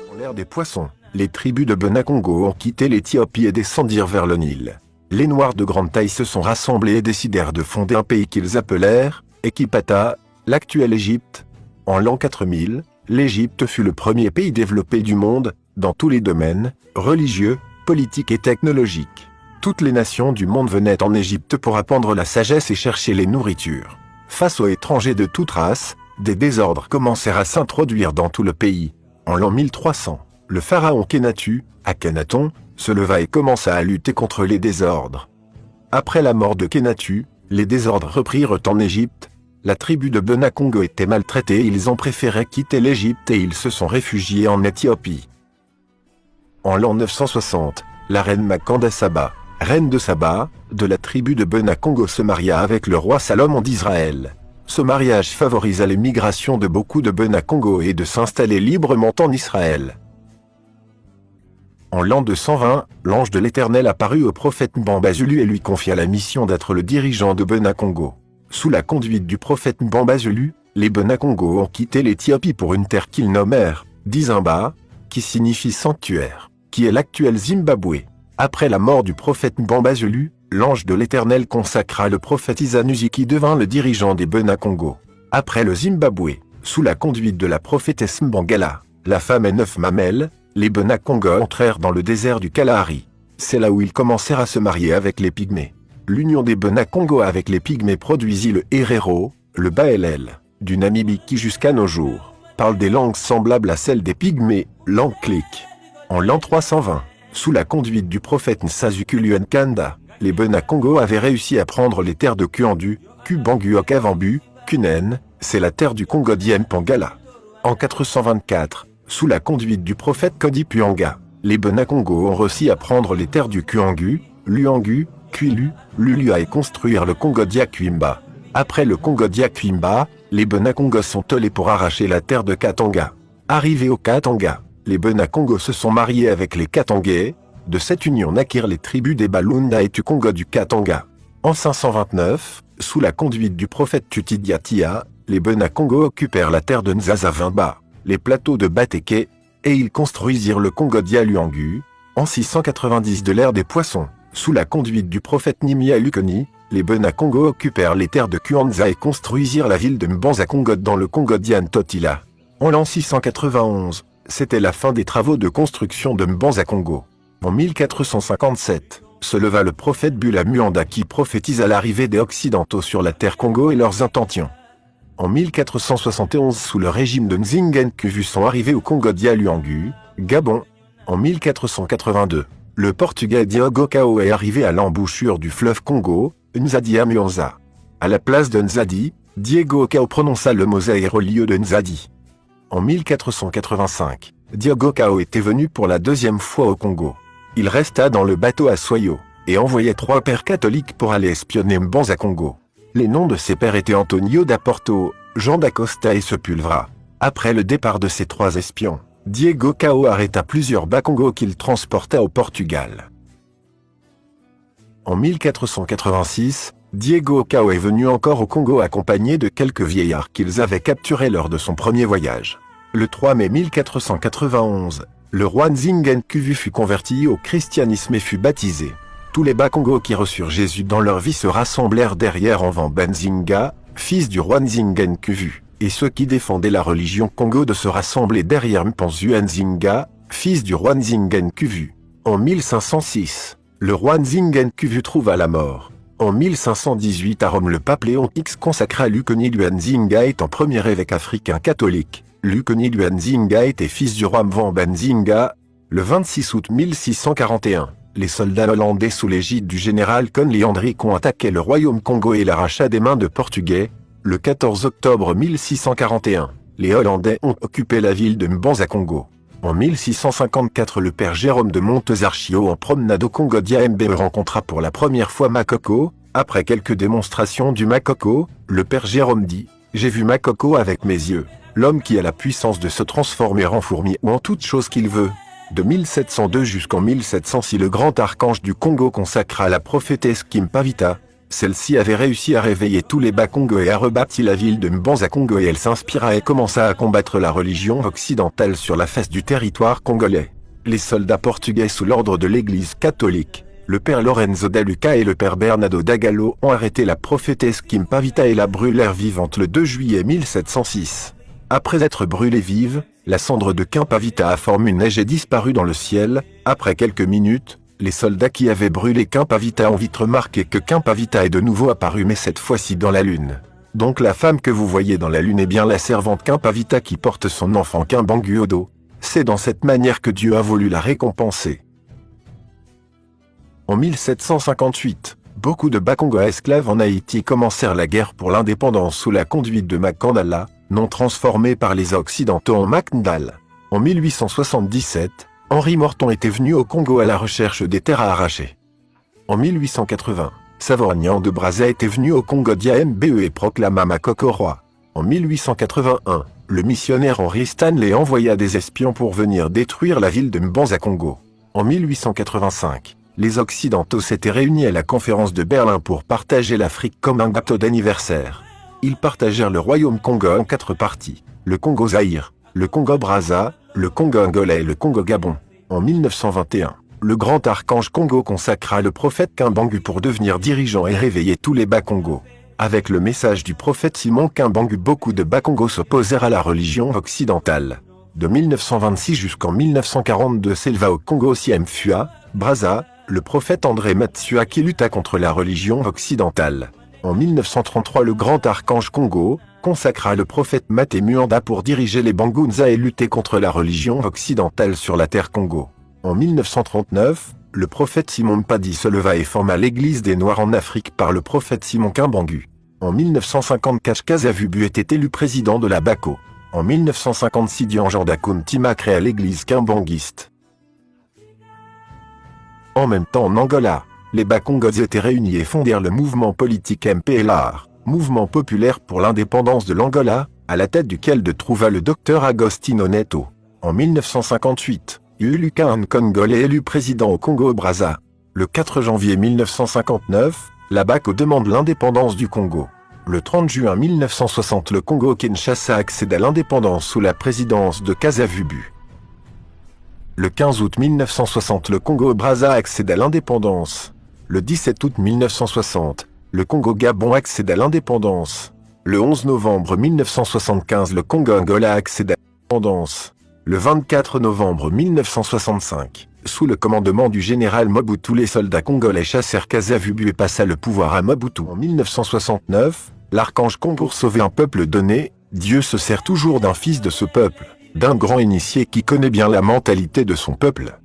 Dans l'ère des poissons, les tribus de Bena-Congo ont quitté l'Éthiopie et descendirent vers le Nil. Les Noirs de grande taille se sont rassemblés et décidèrent de fonder un pays qu'ils appelèrent Équipata, l'actuelle Égypte. En l'an 4000, l'Égypte fut le premier pays développé du monde, dans tous les domaines, religieux, politiques et technologiques. Toutes les nations du monde venaient en Égypte pour apprendre la sagesse et chercher les nourritures. Face aux étrangers de toute race, des désordres commencèrent à s'introduire dans tout le pays. En l'an 1300, le pharaon Khénatu, Akhenaton, se leva et commença à lutter contre les désordres. Après la mort de Khénatu, les désordres reprirent en Égypte. La tribu de Bena-Congo était maltraitée et ils ont préféré quitter l'Égypte et ils se sont réfugiés en Éthiopie. En l'an 960, la reine Makanda Saba, reine de Saba, de la tribu de Bena-Congo se maria avec le roi Salomon d'Israël. Ce mariage favorisa l'émigration de beaucoup de Bena-Congo et de s'installer librement en Israël. En l'an 220, l'ange de l'Éternel apparut au prophète Mbamba-Zulu et lui confia la mission d'être le dirigeant de Bena-Congo. Sous la conduite du prophète Mbamba-Zulu, les Bena-Congo ont quitté l'Éthiopie pour une terre qu'ils nommèrent Dizimba, qui signifie sanctuaire, qui est l'actuel Zimbabwe. Après la mort du prophète Mbamba-Zulu, l'ange de l'Éternel consacra le prophète Isanusi qui devint le dirigeant des Bena-Congo. Après le Zimbabwe, sous la conduite de la prophétesse Mbangala, la femme et 9 mamelles, les Bena-Congo entrèrent dans le désert du Kalahari. C'est là où ils commencèrent à se marier avec les Pygmées. L'union des Bena-Congo avec les Pygmées produisit le Herero, le Baélel, du Namibie qui jusqu'à nos jours, parle des langues semblables à celles des Pygmées, langue clique. En l'an 320, sous la conduite du prophète Nsazukulu Nkanda, les Bena-Congo avaient réussi à prendre les terres de Kuandu, Kubangu Okavambu, Kunen, c'est la terre du Congo Diempangala. En 424, sous la conduite du prophète Kodipuanga, les Bena-Congo ont réussi à prendre les terres du Kuangu, Luangu, Kwilu, Lulua et construire le Congo Diakwimba. Après le Congo Diakwimba, les Bena-Congo sont allés pour arracher la terre de Katanga. Arrivés au Katanga, les Bena-Congo se sont mariés avec les Katangais. De cette union naquirent les tribus des Balunda et du Congo du Katanga. En 529, sous la conduite du prophète Tutidiatia, les Bena-Congo occupèrent la terre de Nzazavimba, les plateaux de Bateke, et ils construisirent le Congo Dialuangu. En 690 de l'ère des poissons, sous la conduite du prophète Nimia Lukoni, les Bena-Congo occupèrent les terres de Kuanza et construisirent la ville de Mbanza-Congo dans le Congo Diantotila. En l'an 691, c'était la fin des travaux de construction de Mbanza-Congo. En 1457, se leva le prophète Bula-Muanda qui prophétisa l'arrivée des Occidentaux sur la terre Congo et leurs intentions. En 1471, sous le régime de Nzingen-Kuvu sont arrivés au Congo Dialuangu, Gabon. En 1482, le Portugais Diogo Cao est arrivé à l'embouchure du fleuve Congo, Nzadi à Muanza. À la place de Nzadi, Diego Cao prononça le mot Zaïre au lieu de Nzadi. En 1485, Diogo Cao était venu pour la deuxième fois au Congo. Il resta dans le bateau à Soyo, et envoyait 3 pères catholiques pour aller espionner Mbanza-Congo. Les noms de ces pères étaient Antonio da Porto, Jean d'Acosta et Sepulvra. Après le départ de ces 3 espions, Diego Cao arrêta plusieurs Bakongo qu'il transporta au Portugal. En 1486, Diego Cao est venu encore au Congo accompagné de quelques vieillards qu'ils avaient capturés lors de son premier voyage. Le 3 mai 1491, le roi Nzingen-Kuvu fut converti au christianisme et fut baptisé. Tous les Bakongo qui reçurent Jésus dans leur vie se rassemblèrent derrière Envan Benzinga, fils du roi Nzingen-Kuvu, et ceux qui défendaient la religion Congo de se rassembler derrière Mpanzu Nzinga, fils du roi Nzingen-Kuvu. En 1506, le roi Nzingen-Kuvu trouva la mort. En 1518 à Rome le pape Léon X consacra Lukoni Nzinga étant premier évêque africain catholique. Lukoni Nzinga était fils du roi Mvan Benzinga. Le 26 août 1641, les soldats hollandais sous l'égide du général Conley Hendrik ont attaqué le royaume Congo et l'arracha des mains de Portugais. Le 14 octobre 1641, les Hollandais ont occupé la ville de Mbanza-Congo. En 1654, le père Jérôme de Montezarchio en promenade au Congo Diaembe rencontra pour la première fois Makoko. Après quelques démonstrations du Makoko, le père Jérôme dit « J'ai vu Makoko avec mes yeux, l'homme qui a la puissance de se transformer en fourmi ou en toute chose qu'il veut. » De 1702 jusqu'en 1706, le grand archange du Congo consacra la prophétesse Kimpavita. Celle-ci avait réussi à réveiller tous les Bakongo et a rebâti la ville de Mbanza Congo et elle s'inspira et commença à combattre la religion occidentale sur la face du territoire congolais. Les soldats portugais sous l'ordre de l'Église catholique, le père Lorenzo da Luca et le père Bernardo da Gallo ont arrêté la prophétesse Kimpavita et la brûlèrent vivante le 2 juillet 1706. Après être brûlée vive, la cendre de Kimpavita a formé une neige et disparu dans le ciel. Après quelques minutes, les soldats qui avaient brûlé Kimpavita ont vite remarqué que Kimpavita est de nouveau apparue mais cette fois-ci dans la lune. Donc la femme que vous voyez dans la lune est bien la servante Kimpavita qui porte son enfant Kimbangu au dos. C'est dans cette manière que Dieu a voulu la récompenser. En 1758, beaucoup de Bakongo esclaves en Haïti commencèrent la guerre pour l'indépendance sous la conduite de Makandala, nom transformé par les Occidentaux en Macndal. En 1877, Henri Morton était venu au Congo à la recherche des terres à arracher. En 1880, Savorgnan de Brazza était venu au Congo d'Iambe et proclama Makoko roi. En 1881, le missionnaire Henry Stanley envoya des espions pour venir détruire la ville de Mbanza Congo. En 1885, les Occidentaux s'étaient réunis à la conférence de Berlin pour partager l'Afrique comme un gâteau d'anniversaire. Ils partagèrent le royaume Congo en 4 parties, le Congo Zaïre, le Congo Brazza, le Congo Angola et le Congo Gabon. En 1921, le grand archange Congo consacra le prophète Kimbangu pour devenir dirigeant et réveiller tous les Bakongo. Avec le message du prophète Simon Kimbangu, beaucoup de Bakongo s'opposèrent à la religion occidentale. De 1926 jusqu'en 1942 s'éleva au Congo Siemfua, Brazza, le prophète André Matsua qui lutta contre la religion occidentale. En 1933 le grand archange Congo consacra le prophète Maté Muanda pour diriger les Bangunza et lutter contre la religion occidentale sur la terre Congo. En 1939, le prophète Simon Mpadi se leva et forma l'église des Noirs en Afrique par le prophète Simon Kimbangu. En 1954 Kasavubu était élu président de la Bako. En 1956 Dianjanda Kuntima créa l'église kimbanguiste. En même temps en Angola, les Bakongos étaient réunis et fondèrent le mouvement politique MPLR, Mouvement populaire pour l'indépendance de l'Angola, à la tête duquel se trouva le docteur Agostinho Neto. En 1958, Uluka Nkongole est élu président au Congo-Brazza. Le 4 janvier 1959, la Bako demande l'indépendance du Congo. Le 30 juin 1960, le Congo-Kinshasa accède à l'indépendance sous la présidence de Kasavubu. Le 15 août 1960, le Congo-Brazza accède à l'indépendance. Le 17 août 1960, le Congo-Gabon accède à l'indépendance. Le 11 novembre 1975, le Congo-Angola accède à l'indépendance. Le 24 novembre 1965, sous le commandement du général Mobutu, les soldats congolais chassèrent Kasavubu et passa le pouvoir à Mobutu. En 1969, l'archange Congo sauver un peuple donné, Dieu se sert toujours d'un fils de ce peuple, d'un grand initié qui connaît bien la mentalité de son peuple.